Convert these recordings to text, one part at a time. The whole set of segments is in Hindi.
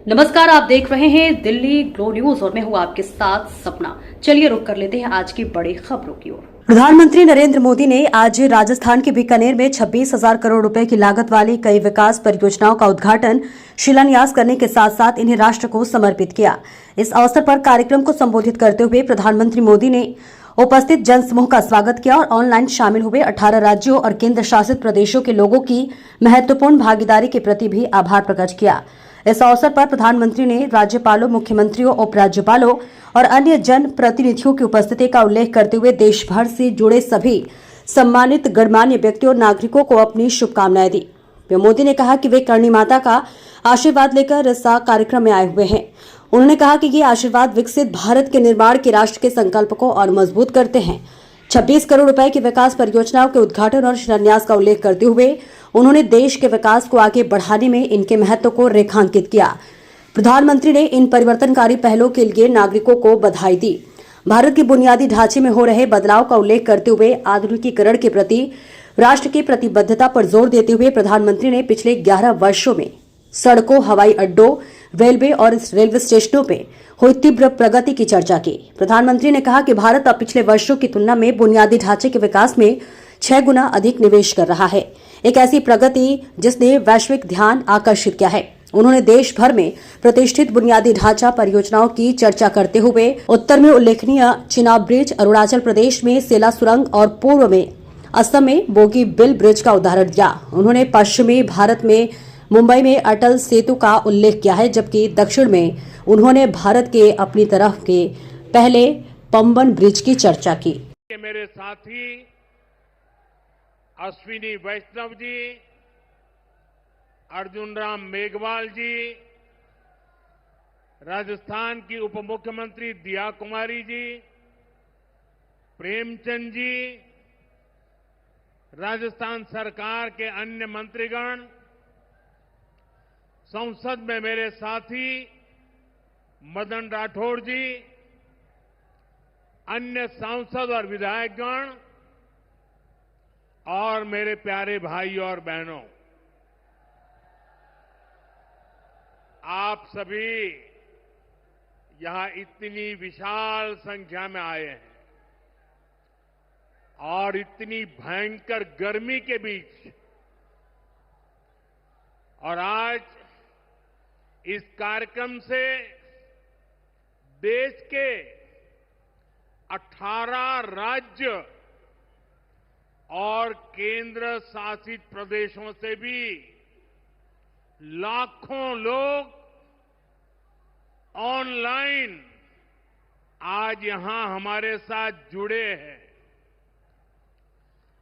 नमस्कार, आप देख रहे हैं दिल्ली ग्लो न्यूज और मैं हूं आपके साथ सपना। चलिए रुक कर लेते हैं आज की बड़ी खबरों की ओर। प्रधानमंत्री नरेंद्र मोदी ने आज राजस्थान के बीकानेर में 26,000 करोड़ रुपए की लागत वाली कई विकास परियोजनाओं का उद्घाटन, शिलान्यास करने के साथ साथ इन्हें राष्ट्र को समर्पित किया। इस अवसर पर कार्यक्रम को संबोधित करते हुए प्रधानमंत्री मोदी ने उपस्थित जनसमूह का स्वागत किया और ऑनलाइन शामिल हुए 18 राज्यों और केंद्र शासित प्रदेशों के लोगों की महत्वपूर्ण भागीदारी के प्रति भी आभार प्रकट किया। इस अवसर पर प्रधानमंत्री ने राज्यपालों, मुख्यमंत्रियों, उपराज्यपालों और अन्य जन प्रतिनिधियों की उपस्थिति का उल्लेख करते हुए देश भर से जुड़े सभी सम्मानित गणमान्य व्यक्तियों और नागरिकों को अपनी शुभकामनाएं दी। मोदी ने कहा कि वे करणी माता का आशीर्वाद लेकर इस कार्यक्रम में आए हुए हैं। उन्होंने कहा कि ये आशीर्वाद विकसित भारत के निर्माण के राष्ट्र के संकल्प को और मजबूत करते हैं। 26 करोड़ रुपए की विकास परियोजनाओं के उद्घाटन और शिलान्यास का उल्लेख करते हुए उन्होंने देश के विकास को आगे बढ़ाने में इनके महत्व को रेखांकित किया। प्रधानमंत्री ने इन परिवर्तनकारी पहलों के लिए नागरिकों को बधाई दी। भारत के बुनियादी ढांचे में हो रहे बदलाव का उल्लेख करते हुए आधुनिकीकरण के प्रति राष्ट्र की प्रतिबद्धता पर जोर देते हुए प्रधानमंत्री ने पिछले 11 वर्षों में सड़कों, हवाई अड्डों, रेलवे और रेलवे स्टेशनों पे हुई तीव्र प्रगति की चर्चा की। प्रधानमंत्री ने कहा कि भारत अब पिछले वर्षों की तुलना में बुनियादी ढांचे के विकास में 6 गुना अधिक निवेश कर रहा है, एक ऐसी प्रगति जिसने वैश्विक ध्यान आकर्षित किया है। उन्होंने देश भर में प्रतिष्ठित बुनियादी ढांचा परियोजनाओं की चर्चा करते हुए उत्तर में उल्लेखनीय चिनाब ब्रिज, अरुणाचल प्रदेश में सेला सुरंग और पूर्व में असम में बोगीबिल ब्रिज का उदाहरण दिया। उन्होंने पश्चिमी भारत में मुंबई में अटल सेतु का उल्लेख किया है, जबकि दक्षिण में उन्होंने भारत के अपनी तरफ के पहले पंबन ब्रिज की चर्चा की। मेरे साथी अश्विनी वैष्णव जी, अर्जुन राम मेघवाल जी, राजस्थान की उप मुख्यमंत्री दिया कुमारी जी, प्रेमचंद जी, राजस्थान सरकार के अन्य मंत्रीगण, संसद में मेरे साथी मदन राठौड़ जी, अन्य सांसद और विधायकगण और मेरे प्यारे भाई और बहनों, आप सभी यहां इतनी विशाल संख्या में आए हैं और इतनी भयंकर गर्मी के बीच, और आज इस कार्यक्रम से देश के 18 राज्य और केंद्र शासित प्रदेशों से भी लाखों लोग ऑनलाइन आज यहां हमारे साथ जुड़े हैं।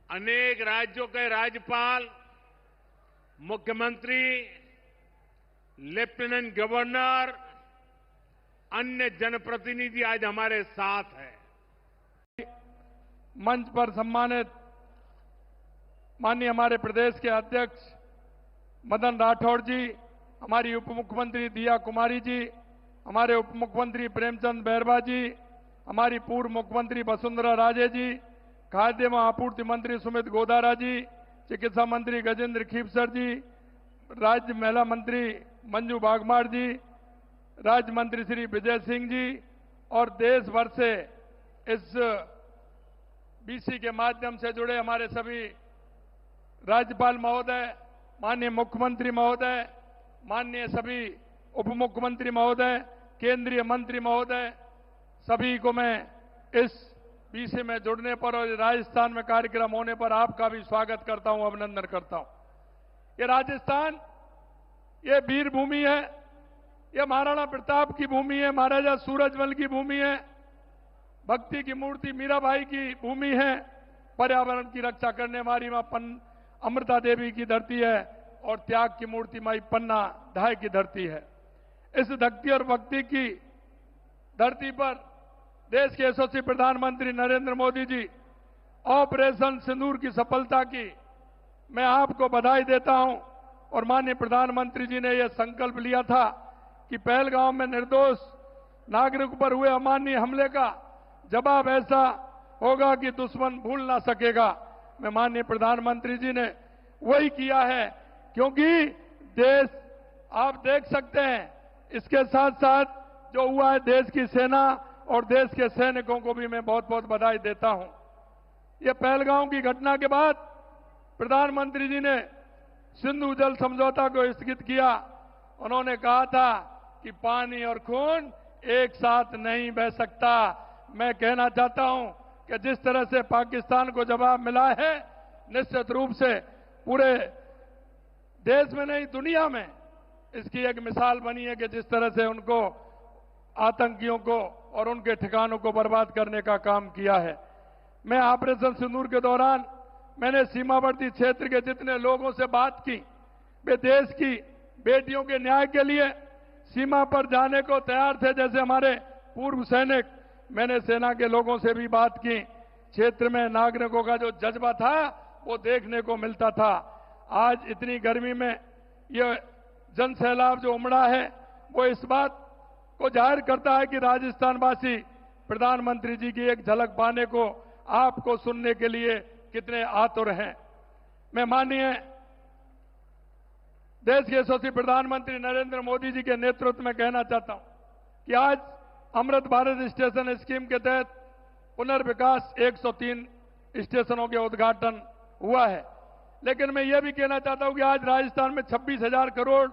अनेक राज्यों के राज्यपाल, मुख्यमंत्री, लेफ्टिनेंट गवर्नर, अन्य जनप्रतिनिधि आज हमारे साथ हैं। मंच पर सम्मानित माननीय हमारे प्रदेश के अध्यक्ष मदन राठौड़ जी, हमारी उप मुख्यमंत्री दिया कुमारी जी, हमारे उप मुख्यमंत्री प्रेमचंद बैरवा जी, हमारी पूर्व मुख्यमंत्री वसुंधरा राजे जी, खाद्य एवं आपूर्ति मंत्री सुमित गोदारा जी, चिकित्सा मंत्री गजेंद्र खीपसर जी, राज्य महिला मंत्री मंजू बागमार जी, राज्य मंत्री श्री विजय सिंह जी और देश भर से इस बीसी के माध्यम से जुड़े हमारे सभी राज्यपाल महोदय, माननीय मुख्यमंत्री महोदय, माननीय सभी उप मुख्यमंत्री महोदय, केंद्रीय मंत्री महोदय, सभी को मैं इस बीसी में जुड़ने पर और राजस्थान में कार्यक्रम होने पर आपका भी स्वागत करता हूं, अभिनंदन करता हूं। ये राजस्थान, ये वीर भूमि है, ये महाराणा प्रताप की भूमि है, महाराजा सूरजमल की भूमि है, भक्ति की मूर्ति मीराबाई की भूमि है, पर्यावरण की रक्षा करने वाली मां अमृता देवी की धरती है और त्याग की मूर्ति माई पन्ना धाय की धरती है। इस भक्ति और भक्ति की धरती पर देश के यशस्वी प्रधानमंत्री नरेंद्र मोदी जी ऑपरेशन सिंदूर की सफलता की मैं आपको बधाई देता हूं। और माननीय प्रधानमंत्री जी ने यह संकल्प लिया था कि पहलगांव में निर्दोष नागरिक पर हुए अमानवीय हमले का जवाब ऐसा होगा कि दुश्मन भूल ना सकेगा। मैं माननीय प्रधानमंत्री जी ने वही किया है, क्योंकि देश आप देख सकते हैं इसके साथ साथ जो हुआ है, देश की सेना और देश के सैनिकों को भी मैं बहुत बहुत बधाई देता हूं। ये पहलगांव की घटना के बाद प्रधानमंत्री जी ने सिंधु जल समझौता को स्थगित किया। उन्होंने कहा था कि पानी और खून एक साथ नहीं बह सकता। मैं कहना चाहता हूं कि जिस तरह से पाकिस्तान को जवाब मिला है, निश्चित रूप से पूरे देश में नहीं, दुनिया में इसकी एक मिसाल बनी है कि जिस तरह से उनको, आतंकियों को और उनके ठिकानों को बर्बाद करने का काम किया है। मैं ऑपरेशन सिंदूर के दौरान मैंने सीमावर्ती क्षेत्र के जितने लोगों से बात की, वे देश की बेटियों के न्याय के लिए सीमा पर जाने को तैयार थे। जैसे हमारे पूर्व सैनिक, मैंने सेना के लोगों से भी बात की। क्षेत्र में नागरिकों का जो जज्बा था वो देखने को मिलता था। आज इतनी गर्मी में ये जन सैलाब जो उमड़ा है, वो इस बात को जाहिर करता है कि राजस्थानवासी प्रधानमंत्री जी की एक झलक पाने को, आपको सुनने के लिए कितने आतुर हैं। मैं माननीय देश के यशस्वी प्रधानमंत्री नरेंद्र मोदी जी के नेतृत्व में कहना चाहता हूं कि आज अमृत भारत स्टेशन स्कीम के तहत पुनर्विकास 103 स्टेशनों के उद्घाटन हुआ है। लेकिन मैं ये भी कहना चाहता हूं कि आज राजस्थान में 26,000 करोड़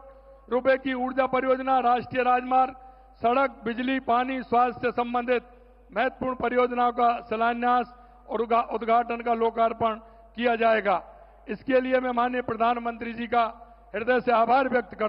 रुपए की ऊर्जा परियोजना, राष्ट्रीय राजमार्ग, सड़क, बिजली, पानी, स्वास्थ्य से संबंधित महत्वपूर्ण परियोजनाओं का शिलान्यास और उद्घाटन का लोकार्पण किया जाएगा। इसके लिए मैं माननीय प्रधानमंत्री जी का हृदय से आभार व्यक्त करता हूं।